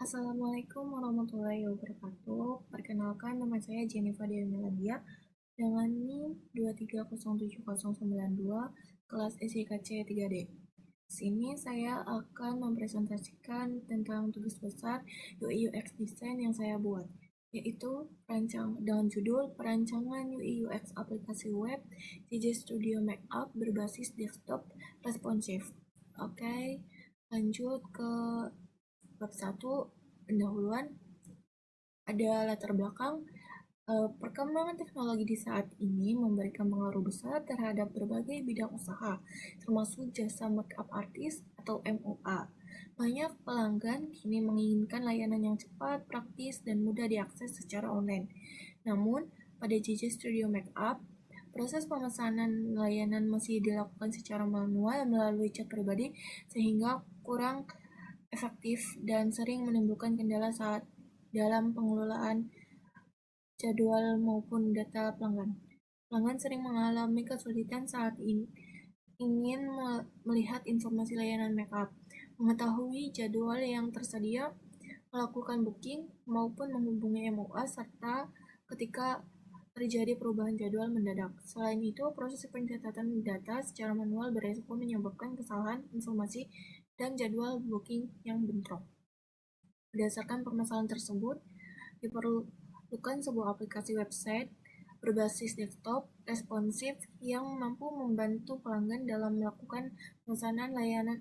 Assalamualaikum warahmatullahi wabarakatuh. Perkenalkan, nama saya Jennifer Dewi Meladia dengan NIM 2307092 kelas SIKC 3D. Sini saya akan mempresentasikan tentang tugas besar UI UX Design yang saya buat, yaitu dengan judul Perancangan UI UX Aplikasi Web CJ Studio Makeup berbasis desktop responsif. Oke, lanjut ke bab 1, pendahuluan. Ada latar belakang. Perkembangan teknologi di saat ini memberikan pengaruh besar terhadap berbagai bidang usaha, termasuk jasa makeup artist atau MUA. Banyak pelanggan kini menginginkan layanan yang cepat, praktis, dan mudah diakses secara online. Namun, pada JJ Studio Makeup, proses pemesanan layanan masih dilakukan secara manual melalui chat pribadi sehingga kurang efektif dan sering menimbulkan kendala saat dalam pengelolaan jadwal maupun data pelanggan. Pelanggan sering mengalami kesulitan saat ingin melihat informasi layanan makeup, mengetahui jadwal yang tersedia, melakukan booking, maupun menghubungi MUA, serta ketika terjadi perubahan jadwal mendadak. Selain itu, proses pencatatan data secara manual beresiko menyebabkan kesalahan informasi dan jadwal booking yang bentrok. Berdasarkan permasalahan tersebut, diperlukan sebuah aplikasi website berbasis desktop responsif yang mampu membantu pelanggan dalam melakukan pemesanan layanan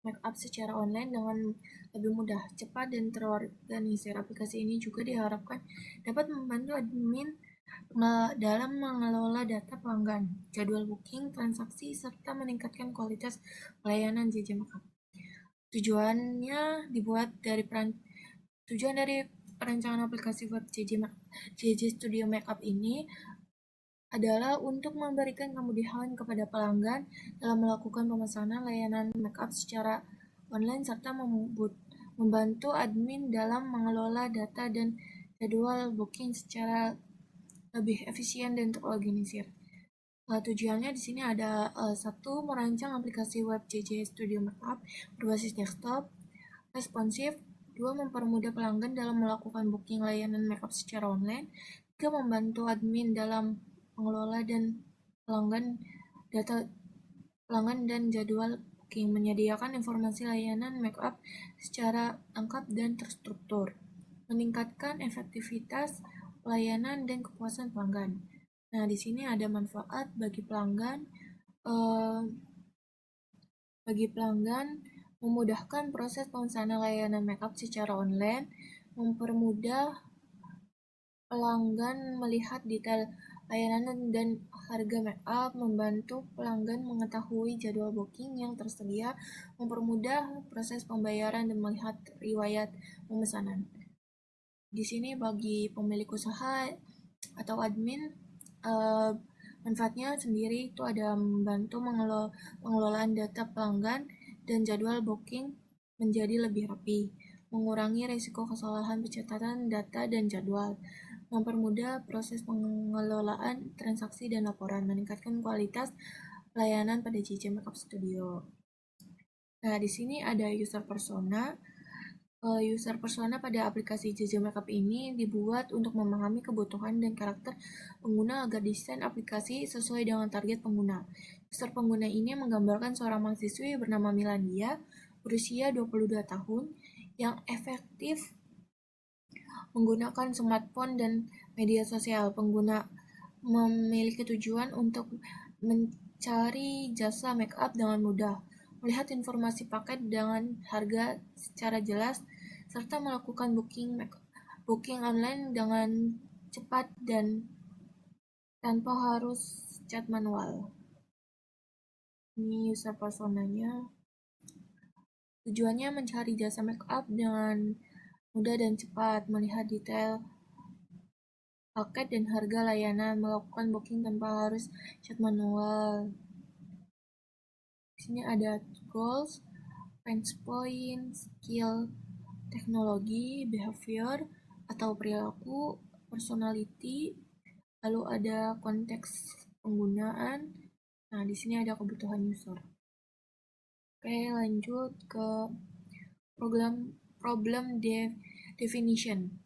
makeup secara online dengan lebih mudah, cepat, dan terorganisir. Aplikasi ini juga diharapkan dapat membantu admin dalam mengelola data pelanggan, jadwal booking, transaksi, serta meningkatkan kualitas layanan JJ Makeup. Tujuan dari perancangan aplikasi web JJ Studio Makeup ini adalah untuk memberikan kemudahan kepada pelanggan dalam melakukan pemesanan layanan makeup secara online serta membantu admin dalam mengelola data dan jadwal booking secara lebih efisien dan terorganisir. Tujuannya di sini ada 1. Merancang aplikasi web JJ Studio Makeup berbasis desktop responsif. 2. Mempermudah pelanggan dalam melakukan booking layanan makeup secara online. 3. Membantu admin dalam mengelola dan data pelanggan dan jadwal booking, menyediakan informasi layanan makeup secara lengkap dan terstruktur, meningkatkan efektivitas pelayanan dan kepuasan pelanggan. Nah, di sini ada manfaat bagi pelanggan. Memudahkan proses pemesanan layanan makeup secara online, mempermudah pelanggan melihat detail layanan dan harga makeup, membantu pelanggan mengetahui jadwal booking yang tersedia, mempermudah proses pembayaran dan melihat riwayat pemesanan. Di sini bagi pemilik usaha atau admin, manfaatnya sendiri itu ada membantu pengelolaan data pelanggan dan jadwal booking menjadi lebih rapi, mengurangi risiko kesalahan pencatatan data dan jadwal, mempermudah proses pengelolaan transaksi dan laporan, meningkatkan kualitas layanan pada JJ Makeup Studio. Nah, di sini ada user persona. User persona pada aplikasi JJ Makeup ini dibuat untuk memahami kebutuhan dan karakter pengguna agar desain aplikasi sesuai dengan target pengguna. User pengguna ini menggambarkan seorang mahasiswi bernama Milandia, berusia 22 tahun, yang efektif menggunakan smartphone dan media sosial. Pengguna memiliki tujuan untuk mencari jasa makeup dengan mudah, melihat informasi paket dengan harga secara jelas, serta melakukan booking online dengan cepat dan tanpa harus chat manual. Ini user personanya. Tujuannya mencari jasa makeup dengan mudah dan cepat, melihat detail paket dan harga layanan, melakukan booking tanpa harus chat manual. Di sini ada goals, pain point, skill, teknologi, behavior atau perilaku, personality, lalu ada konteks penggunaan. Nah, di sini ada kebutuhan user. Oke, lanjut ke problem definition.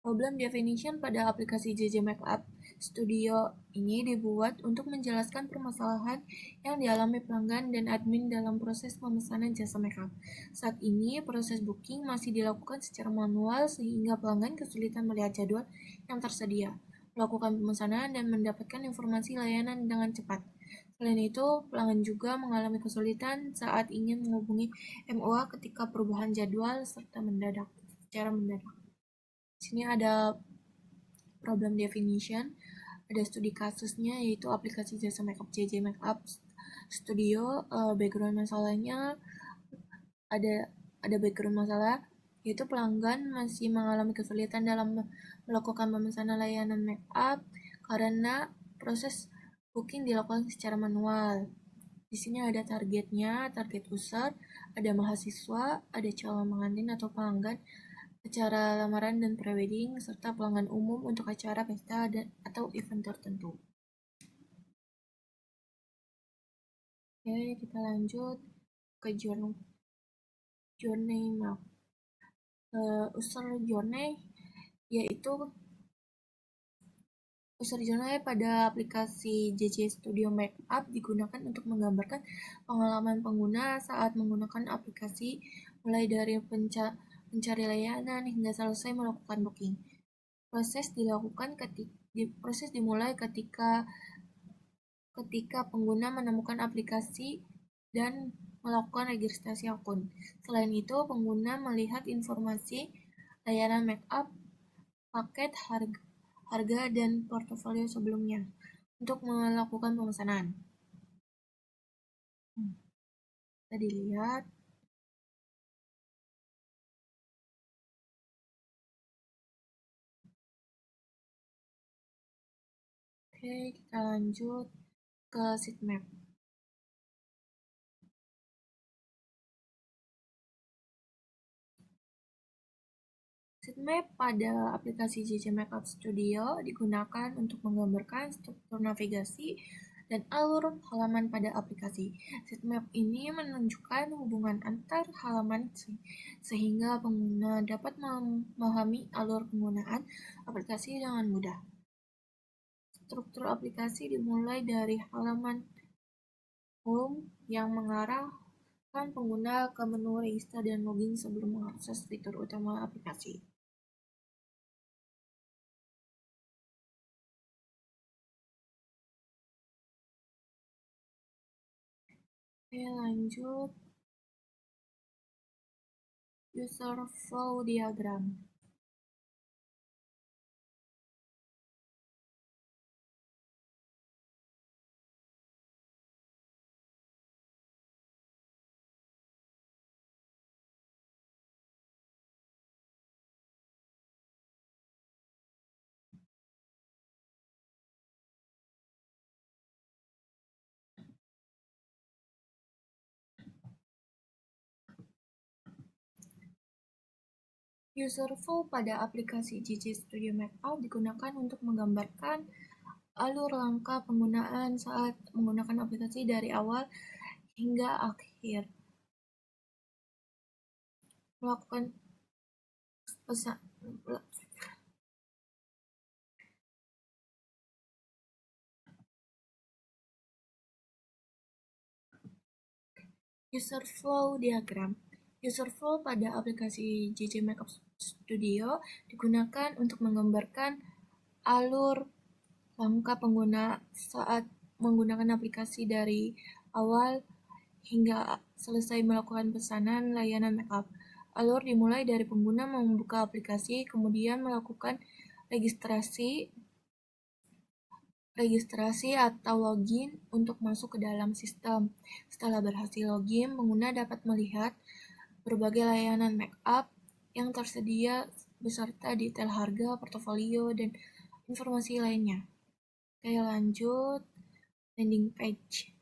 Problem definition pada aplikasi JJ Makeup Studio ini dibuat untuk menjelaskan permasalahan yang dialami pelanggan dan admin dalam proses pemesanan jasa makeup. Saat ini, proses booking masih dilakukan secara manual sehingga pelanggan kesulitan melihat jadwal yang tersedia, melakukan pemesanan, dan mendapatkan informasi layanan dengan cepat. Selain itu, pelanggan juga mengalami kesulitan saat ingin menghubungi MOA ketika perubahan jadwal serta secara mendadak. Sini ada problem definition, ada studi kasusnya yaitu aplikasi jasa makeup JJ Makeup Studio. Background masalahnya ada background masalah yaitu pelanggan masih mengalami kesulitan dalam melakukan pemesanan layanan makeup karena proses booking dilakukan secara manual. Di sini ada targetnya, target user, ada mahasiswa, ada calon pengantin atau pelanggan, acara lamaran dan prewedding, serta pelanggan umum untuk acara pesta atau event tertentu. Oke, kita lanjut ke journey map. User journey yaitu user journey pada aplikasi JJ Studio Makeup digunakan untuk menggambarkan pengalaman pengguna saat menggunakan aplikasi, mulai dari mencari layanan hingga selesai melakukan booking. Proses dimulai ketika pengguna menemukan aplikasi dan melakukan registrasi akun. Selain itu, pengguna melihat informasi layanan makeup, paket, harga, dan portofolio sebelumnya untuk melakukan pemesanan. Kita dilihat. Oke, kita lanjut ke sitemap. Sitemap pada aplikasi JJ Makeup Studio digunakan untuk menggambarkan struktur navigasi dan alur halaman pada aplikasi. Sitemap ini menunjukkan hubungan antar halaman sehingga pengguna dapat memahami alur penggunaan aplikasi dengan mudah. Struktur aplikasi dimulai dari halaman home yang mengarahkan pengguna ke menu register dan login sebelum mengakses fitur utama aplikasi. Oke, lanjut. User flow diagram. User flow pada aplikasi JJ Studio Makeup digunakan untuk menggambarkan alur langkah penggunaan saat menggunakan aplikasi dari awal hingga akhir. Melakukan pesan User flow diagram. User flow pada aplikasi JJ Makeup Studio digunakan untuk menggambarkan alur langkah pengguna saat menggunakan aplikasi dari awal hingga selesai melakukan pesanan layanan makeup. Alur dimulai dari pengguna membuka aplikasi, kemudian melakukan registrasi atau login untuk masuk ke dalam sistem. Setelah berhasil login, pengguna dapat melihat berbagai layanan makeup yang tersedia beserta detail harga, portofolio, dan informasi lainnya. Oke, lanjut. Landing page.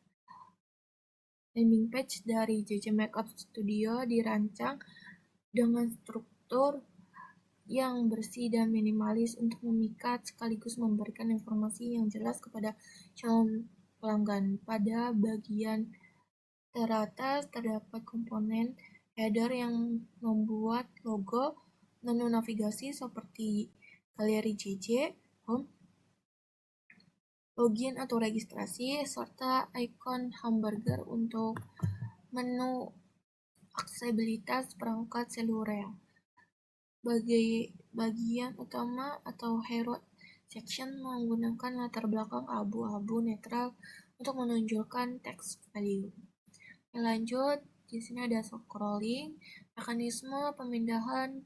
Landing page dari JJ Makeup Studio dirancang dengan struktur yang bersih dan minimalis untuk memikat sekaligus memberikan informasi yang jelas kepada calon pelanggan. Pada bagian Teratas terdapat komponen header yang membuat logo, menu navigasi seperti galeri JJ, home, login atau registrasi, serta ikon hamburger untuk menu aksesibilitas perangkat seluler. Bagian utama atau hero section menggunakan latar belakang abu-abu netral untuk menunjukkan text value. Lanjut, di sini ada scrolling. Mekanisme pemindahan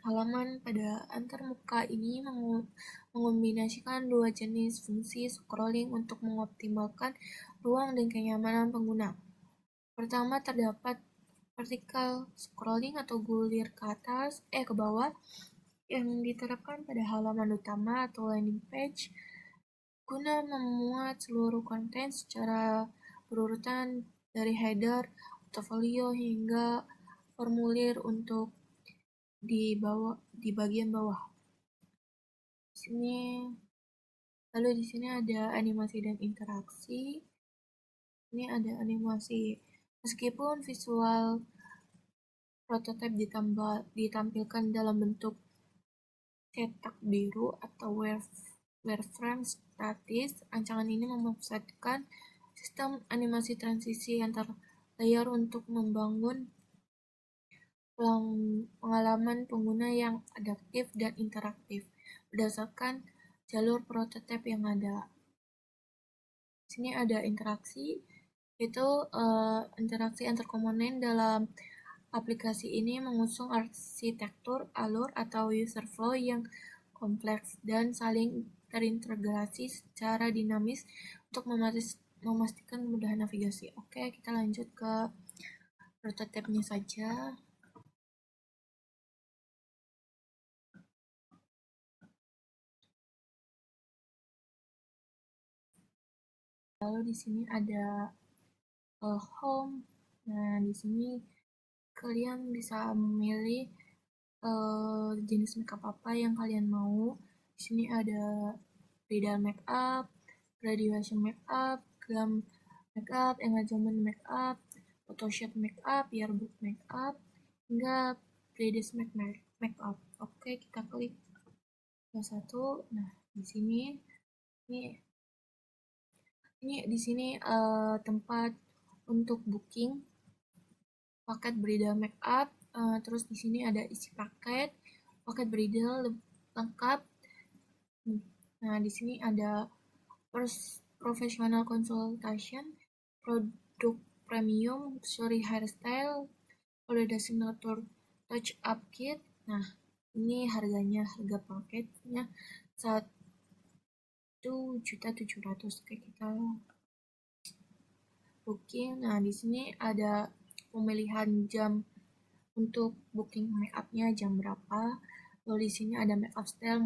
halaman pada antarmuka ini mengombinasikan dua jenis fungsi scrolling untuk mengoptimalkan ruang dan kenyamanan pengguna. Pertama, terdapat vertical scrolling atau gulir ke bawah yang diterapkan pada halaman utama atau landing page guna memuat seluruh konten secara berurutan dari header, portfolio hingga formulir untuk di bagian bawah. Lalu di sini ada animasi dan interaksi. Ini ada animasi. Meskipun visual prototipe ditampilkan dalam bentuk cetak biru atau wireframe statis, rancangan ini memanfaatkan sistem animasi transisi antar layer untuk membangun pengalaman pengguna yang adaptif dan interaktif berdasarkan jalur prototipe yang ada. Di sini ada interaksi, yaitu interaksi antar komponen dalam aplikasi ini mengusung arsitektur alur atau user flow yang kompleks dan saling terintegrasi secara dinamis untuk memastikan mudah navigasi. Oke, kita lanjut ke prototipenya saja. Lalu di sini ada home. Nah, di sini kalian bisa memilih jenis makeup apa yang kalian mau. Di sini ada bridal makeup, graduation makeup, glam makeup, engagement makeup, photoshoot makeup, yearbook makeup, hingga pre-dress makeup. Oke, kita klik salah satu. Nah, di sini ini di sini tempat untuk booking paket bridal makeup. Terus di sini ada isi paket bridal lengkap. Nah, di sini ada professional consultation, produk premium, luxury hairstyle, holiday signature touch up kit. Nah, ini harga paketnya 1.700.000. Oke, kita booking. Nah, di sini ada pemilihan jam untuk booking makeupnya jam berapa. Lalu di sini ada makeup style,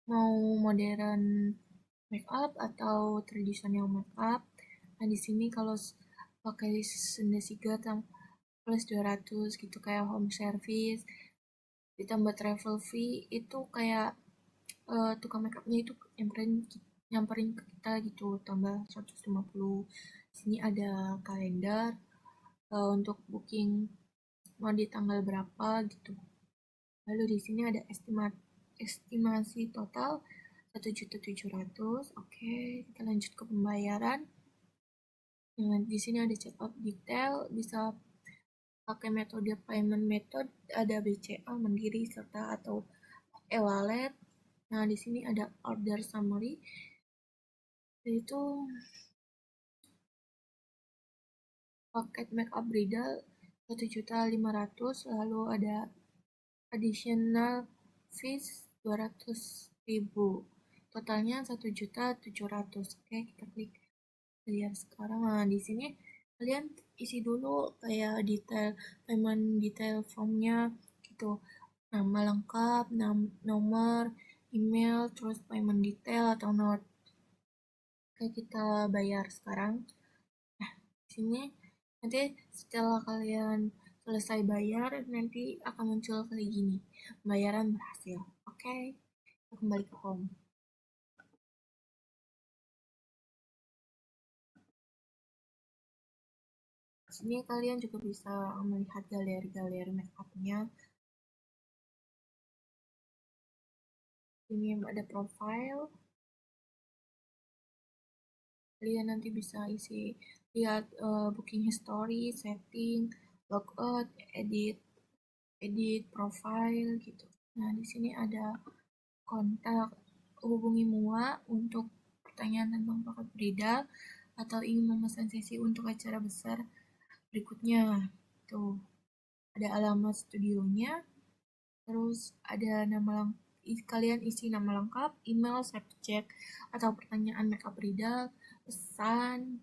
mau modern makeup atau tradisional makeup. Nah, di sini kalau pakai Sendasiga plus 200 gitu, kayak home service ditambah travel fee, itu kayak tukang makeupnya itu nyamperin ke kita gitu, tambah 150. Sini ada kalender untuk booking mau di tanggal berapa gitu. Lalu di sini ada estimasi total 1.700.000. Oke, kita lanjut ke pembayaran. Di sini ada checkout detail, bisa pakai metode payment method, ada BCA, Mandiri, serta atau e-wallet. Nah, di sini ada order summary, yaitu paket makeup bridal 1.500.000, lalu ada additional fees 200.000, totalnya 1.700.000. Oke, kita klik lihat sekarang. Nah, di sini kalian isi dulu kayak payment detail formnya gitu, nama lengkap, nomor, email, terus payment detail atau not. Oke, kita bayar sekarang. Nah, di sini nanti setelah kalian selesai bayar, nanti akan muncul kayak gini, pembayaran berhasil. Oke, kita kembali ke home. Sini kalian juga bisa melihat galeri-galeri makeupnya. Ini ada profile. Kalian nanti bisa lihat booking history, setting, logout, edit, profile gitu. Nah, di sini ada kontak, hubungi MUA untuk pertanyaan tentang bakat bridal atau ingin memesan sesi untuk acara besar berikutnya. Tuh, ada alamat studionya, terus ada kalian isi nama lengkap, email, subjek, atau pertanyaan makeup bridal, pesan,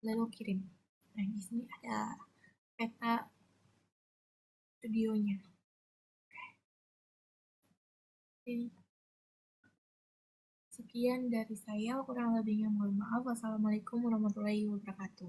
lalu kirim. Nah, di sini ada peta studionya. Oke. Sekian dari saya, kurang lebihnya mohon maaf. Wassalamualaikum warahmatullahi wabarakatuh.